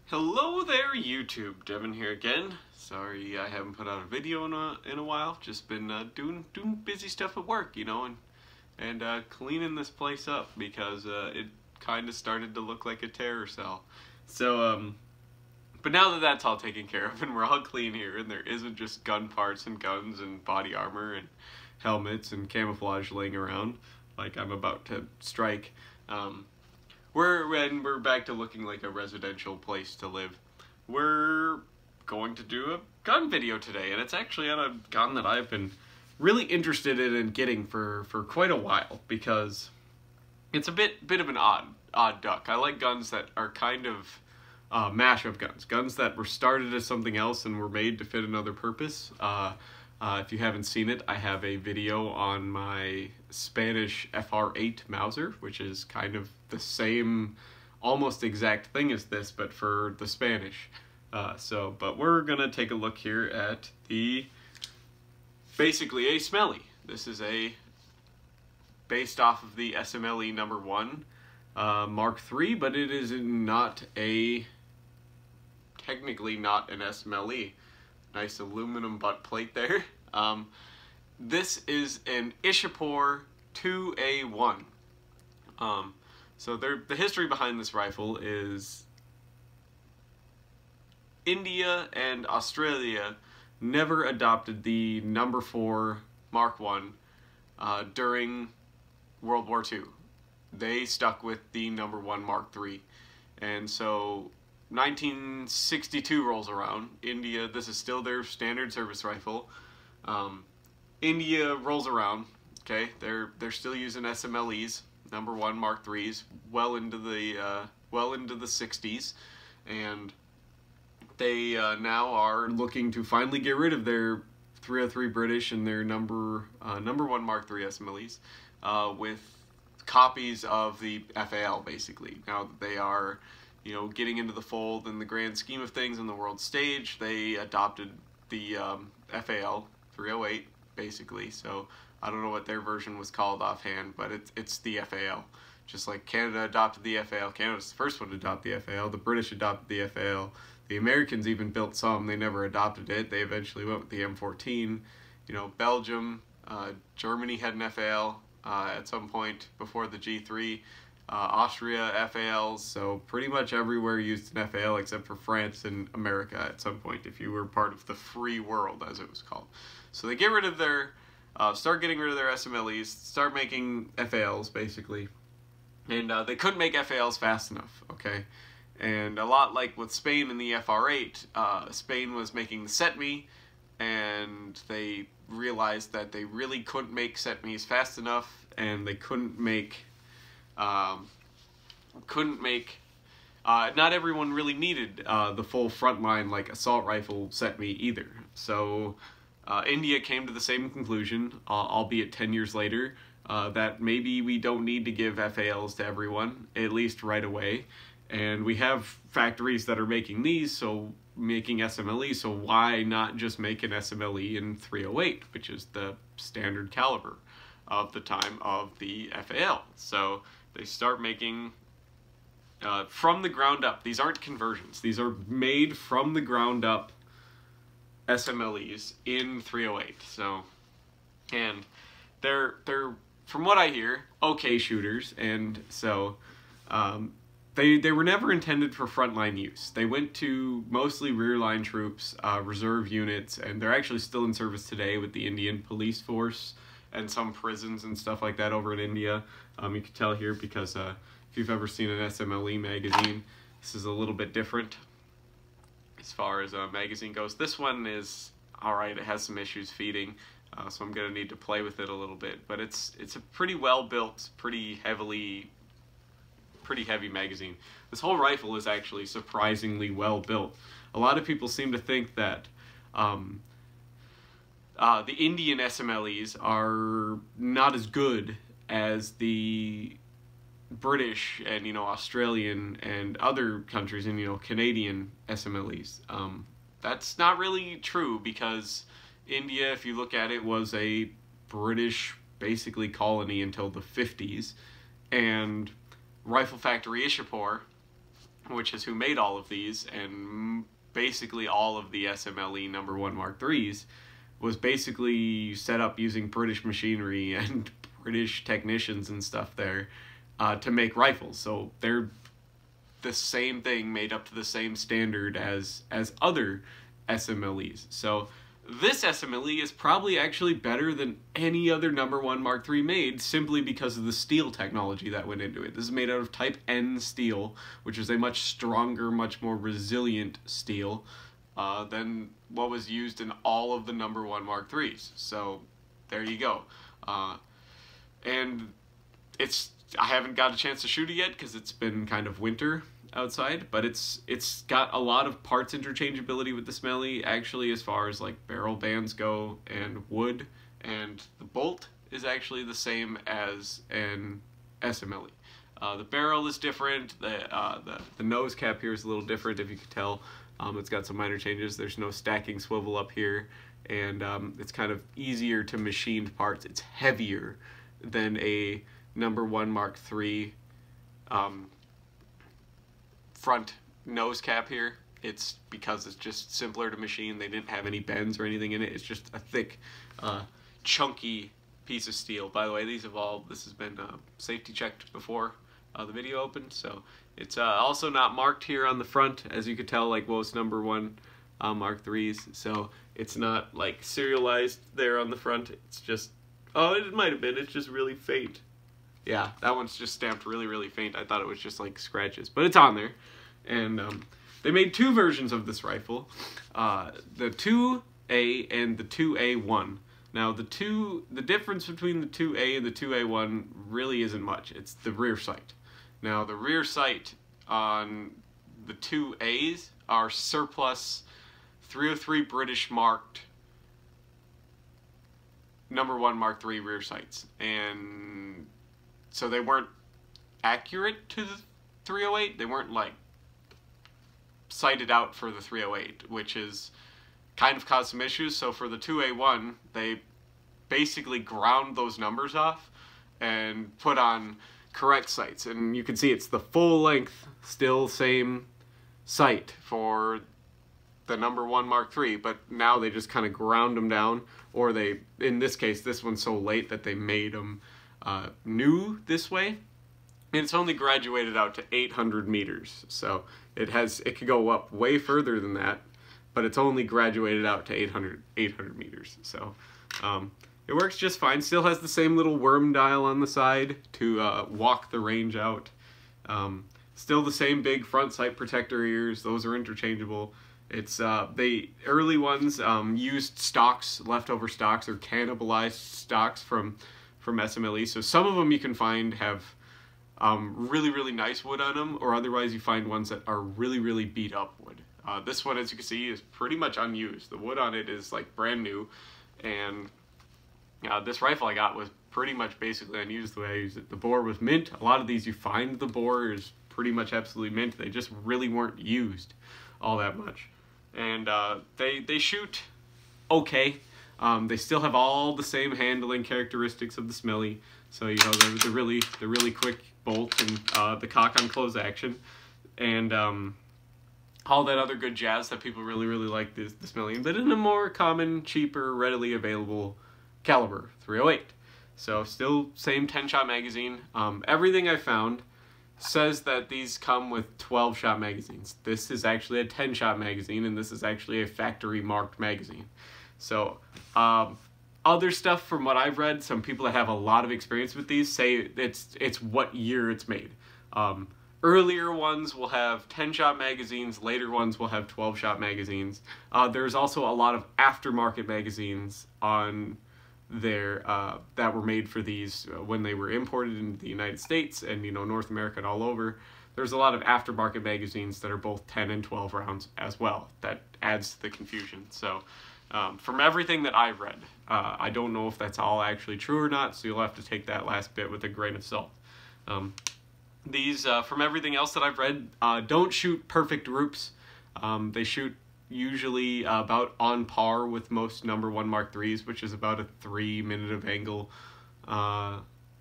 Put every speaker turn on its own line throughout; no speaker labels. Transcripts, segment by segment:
Hello there, YouTube. Devin here again. Sorry I haven't put out a video in a while. Just been doing busy stuff at work, you know, and cleaning this place up because it kind of started to look like a terror cell. So but now that that's all taken care of and we're all clean here, and there isn't just gun parts and guns and body armor and helmets and camouflage laying around like I'm about to strike. We're back to looking like a residential place to live. We're going to do a gun video today, and it's actually on a gun that I've been really interested in and getting for quite a while, because it's a bit of an odd duck. I like guns that are kind of mashup guns that were started as something else and were made to fit another purpose. If you haven't seen it, I have a video on my Spanish FR8 Mauser, which is kind of the same, almost exact thing as this, but for the Spanish. But we're gonna take a look here at basically a Smelly. This is based off of the SMLE number 1 Mark III, but it is technically not an SMLE. Nice aluminum butt plate there. This is an Ishapore 2A1. So the history behind this rifle is India and Australia never adopted the number 4 Mark I during World War II. They stuck with the number 1 Mark III. And so 1962 rolls around. India, this is still their standard service rifle. India rolls around. Okay, they're still using SMLEs, number 1 Mark IIIs, well into the 60s, and they now are looking to finally get rid of their 303 British and their number 1 Mark III SMLEs with copies of the FAL, basically. Now that they are, you know, getting into the fold in the grand scheme of things on the world stage, they adopted the FAL 308, basically. So I don't know what their version was called offhand, but it's the FAL. Just like Canada adopted the FAL. Canada's the first one to adopt the FAL. The British adopted the FAL. The Americans even built some. They never adopted it. They eventually went with the M14. You know, Belgium, Germany had an FAL at some point before the G3. Austria, FALs, so pretty much everywhere used an FAL except for France and America at some point, if you were part of the free world, as it was called. So they get rid of start getting rid of their SMLEs, start making FALs, basically. And they couldn't make FALs fast enough, okay? And a lot like with Spain in the FR8, Spain was making the SETME, and they realized that they really couldn't make SETMEs fast enough, and they couldn't make not everyone really needed the full frontline like assault rifle SETME either. So India came to the same conclusion, albeit 10 years later, that maybe we don't need to give FALs to everyone, at least right away. And we have factories that are making these, so making SMLE, so why not just make an SMLE in 308, which is the standard caliber of the time of the FAL. So they start making from the ground up. These aren't conversions. These are made from the ground up SMLEs in 308. So, and they're from what I hear, okay shooters, and so they were never intended for frontline use. They went to mostly rear line troops, reserve units, and they're actually still in service today with the Indian police force and some prisons and stuff like that over in India. You can tell here because if you've ever seen an SMLE magazine, this is a little bit different as far as a magazine goes. This one is alright, it has some issues feeding, so I'm going to need to play with it a little bit. But it's a pretty well built, pretty heavy magazine. This whole rifle is actually surprisingly well built. A lot of people seem to think that the Indian SMLEs are not as good as the British and, you know, Australian and other countries and, you know, Canadian SMLEs. That's not really true, because India, if you look at it, was a British basically colony until the 50s, and Rifle Factory Ishapore which is who made all of these, and basically all of the SMLE #1 Mark IIIs, was basically set up using British machinery and British technicians and stuff there to make rifles. So they're the same thing, made up to the same standard as other SMLEs. So this SMLE is probably actually better than any other #1 Mark III made, simply because of the steel technology that went into it. This is made out of Type N steel, which is a much stronger, much more resilient steel than what was used in all of the #1 Mark IIIs. So there you go. And I haven't got a chance to shoot it yet because it's been kind of winter outside, but it's got a lot of parts interchangeability with the SMLE, actually, as far as like barrel bands go and wood, and the bolt is actually the same as an SMLE. The barrel is different, the nose cap here is a little different, if you could tell. It's got some minor changes. There's no stacking swivel up here, and it's kind of easier to machined parts. It's heavier than a #1 Mark III front nose cap here. It's because it's just simpler to machine. They didn't have any bends or anything in it. It's just a thick, chunky piece of steel. By the way, this has been safety checked before the video opened, so it's also not marked here on the front, as you could tell, like most #1 Mark IIIs. So it's not like serialized there on the front. It's just, oh, it might have been. It's just really faint. Yeah, that one's just stamped really, really faint. I thought it was just like scratches, but it's on there. And they made two versions of this rifle, the 2A and the 2A1. Now the difference between the 2A and the 2A1 really isn't much. It's the rear sight. Now the rear sight on the 2As are surplus 303 British marked #1 Mark III rear sights, and so they weren't accurate to the 308. They weren't like sighted out for the 308, which is kind of caused some issues. So for the 2A1, they basically ground those numbers off and put on correct sights, and you can see it's the full length, still same sight for the #1 Mark III, but now they just kind of ground them down, or they, in this case, this one's so late that they made them new this way, and it's only graduated out to 800 meters. So it could go up way further than that, but it's only graduated out to 800 meters. So it works just fine. Still has the same little worm dial on the side to walk the range out. Still the same big front sight protector ears. Those are interchangeable. It's the early ones used stocks, leftover stocks, or cannibalized stocks from SMLE. So some of them you can find have really, really nice wood on them, or otherwise you find ones that are really, really beat up wood. This one, as you can see, is pretty much unused. The wood on it is like brand new, and this rifle I got was pretty much basically unused the way I used it. The bore was mint. A lot of these you find the bore is pretty much absolutely mint. They just really weren't used all that much. And they shoot okay. They still have all the same handling characteristics of the SMLE. So, you know, the really quick bolt and the cock on close action, and all that other good jazz that people really, really like the SMLE, but in a more common, cheaper, readily available caliber, 308. So still same 10-shot magazine. Everything I found says that these come with 12-shot magazines. This is actually a 10-shot magazine, and this is actually a factory-marked magazine. So, other stuff from what I've read, some people that have a lot of experience with these say it's what year it's made. Earlier ones will have 10-shot magazines, later ones will have 12-shot magazines. There's also a lot of aftermarket magazines on there that were made for these when they were imported into the United States and, you know, North America and all over. There's a lot of aftermarket magazines that are both 10 and 12 rounds as well. That adds to the confusion. So from everything that I've read, I don't know if that's all actually true or not, so you'll have to take that last bit with a grain of salt. These, from everything else that I've read, don't shoot perfect groups. They shoot usually about on par with most #1 Mark IIIs, which is about a 3-minute of angle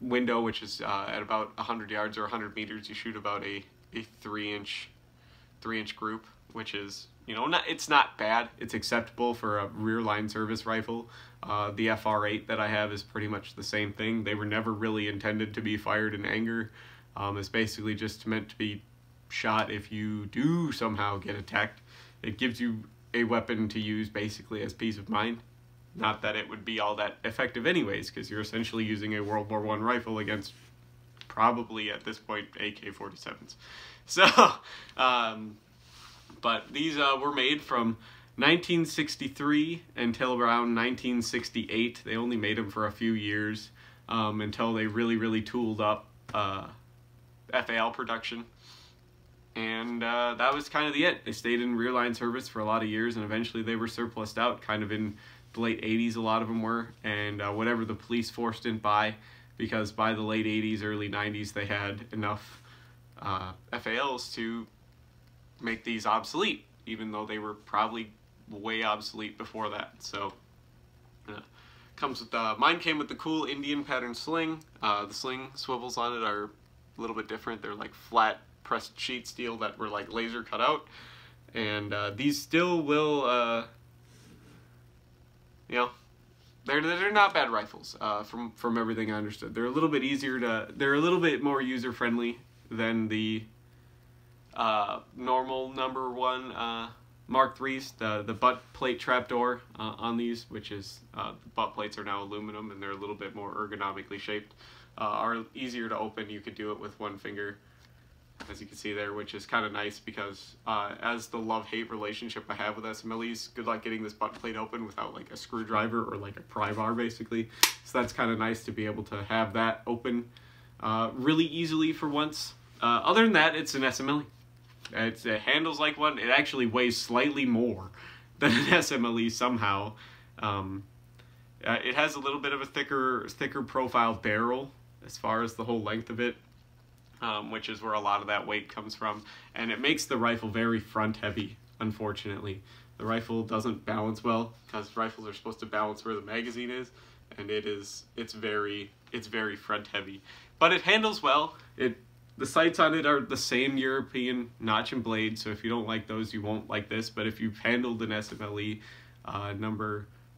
window, which is at about 100 yards or 100 meters. You shoot about a 3-inch 3-inch group, which is, you know, it's not bad. It's acceptable for a rear line service rifle. The FR8 that I have is pretty much the same thing. They were never really intended to be fired in anger. It's basically just meant to be shot if you do somehow get attacked. It gives you a weapon to use basically as peace of mind. Not that it would be all that effective anyways, because you're essentially using a World War I rifle against probably at this point AK-47s. So, but these were made from 1963 until around 1968. They only made them for a few years until they really tooled up FAL production. And that was kind of it. They stayed in rear line service for a lot of years, and eventually they were surplused out, kind of in the late 80s a lot of them were, and whatever the police force didn't buy, because by the late 80s, early 90s, they had enough FALs to make these obsolete, even though they were probably way obsolete before that. So comes with mine came with the cool Indian pattern sling. The sling swivels on it are a little bit different. They're like flat pressed sheet steel that were like laser cut out, and these still will you know, they're not bad rifles from everything I understood. They're a little bit they're a little bit more user friendly than the normal #1 Mark IIIs. The butt plate trapdoor on these, which is the butt plates are now aluminum and they're a little bit more ergonomically shaped, are easier to open. You could do it with one finger, as you can see there, which is kind of nice because as the love-hate relationship I have with SMLEs, good luck getting this butt plate open without like a screwdriver or like a pry bar basically. So that's kind of nice to be able to have that open really easily for once. Other than that, it's an SMLE. It handles like one. It actually weighs slightly more than an SMLE somehow. It has a little bit of a thicker profile barrel as far as the whole length of it. Which is where a lot of that weight comes from, and it makes the rifle very front heavy. Unfortunately, the rifle doesn't balance well because rifles are supposed to balance where the magazine is, and it's very front heavy. But it handles well. The sights on it are the same European notch and blade, so if you don't like those, you won't like this. But if you've handled an SMLE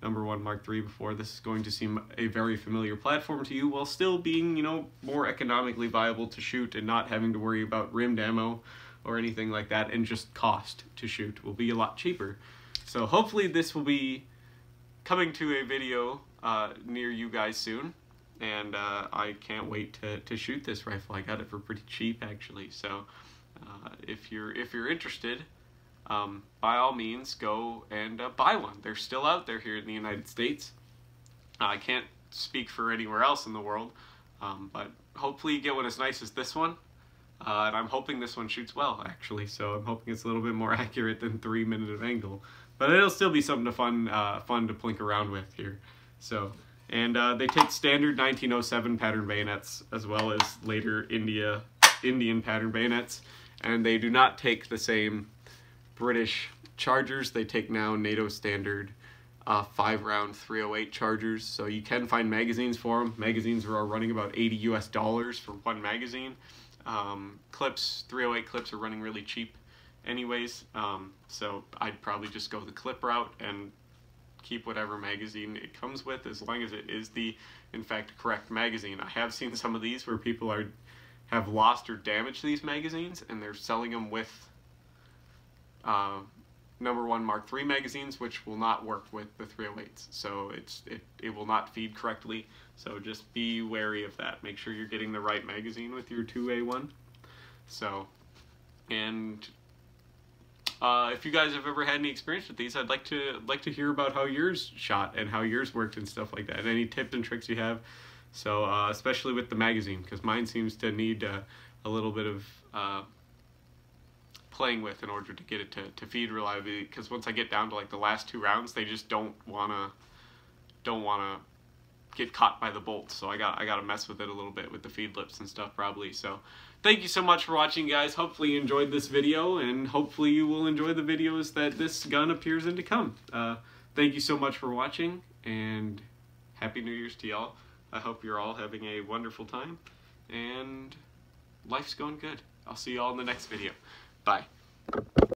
#1 Mark III before, this is going to seem a very familiar platform to you, while still being, you know, more economically viable to shoot and not having to worry about rimmed ammo or anything like that, and just cost to shoot will be a lot cheaper. So hopefully this will be coming to a video near you guys soon, and I can't wait to shoot this rifle. I got it for pretty cheap actually, so if you're interested, by all means, go and buy one. They're still out there here in the United States. I can't speak for anywhere else in the world, but hopefully you get one as nice as this one. And I'm hoping this one shoots well, actually, so I'm hoping it's a little bit more accurate than 3 minute of angle. But it'll still be something fun to plink around with here. So, and they take standard 1907 pattern bayonets as well as later Indian pattern bayonets, and they do not take the same British chargers. They take now NATO standard 5-round 308 chargers, so you can find magazines for them. Magazines are running about $80 US for one magazine. Clips, 308 clips are running really cheap anyways, so I'd probably just go the clip route and keep whatever magazine it comes with, as long as it is the, in fact, correct magazine. I have seen some of these where people have lost or damaged these magazines, and they're selling them with #1 Mark III magazines, which will not work with the 308s. So it will not feed correctly. So just be wary of that. Make sure you're getting the right magazine with your 2A1. So, and if you guys have ever had any experience with these, I'd like to hear about how yours shot and how yours worked and stuff like that, and any tips and tricks you have. So especially with the magazine, because mine seems to need a little bit of playing with in order to get it to feed reliably, because once I get down to like the last 2 rounds, they just don't wanna get caught by the bolts. So I gotta mess with it a little bit with the feed lips and stuff probably. So thank you so much for watching, guys. Hopefully you enjoyed this video, and hopefully you will enjoy the videos that this gun appears in to come. Thank you so much for watching, and Happy New Year's to y'all. I hope you're all having a wonderful time, and life's going good. I'll see you all in the next video. Bye.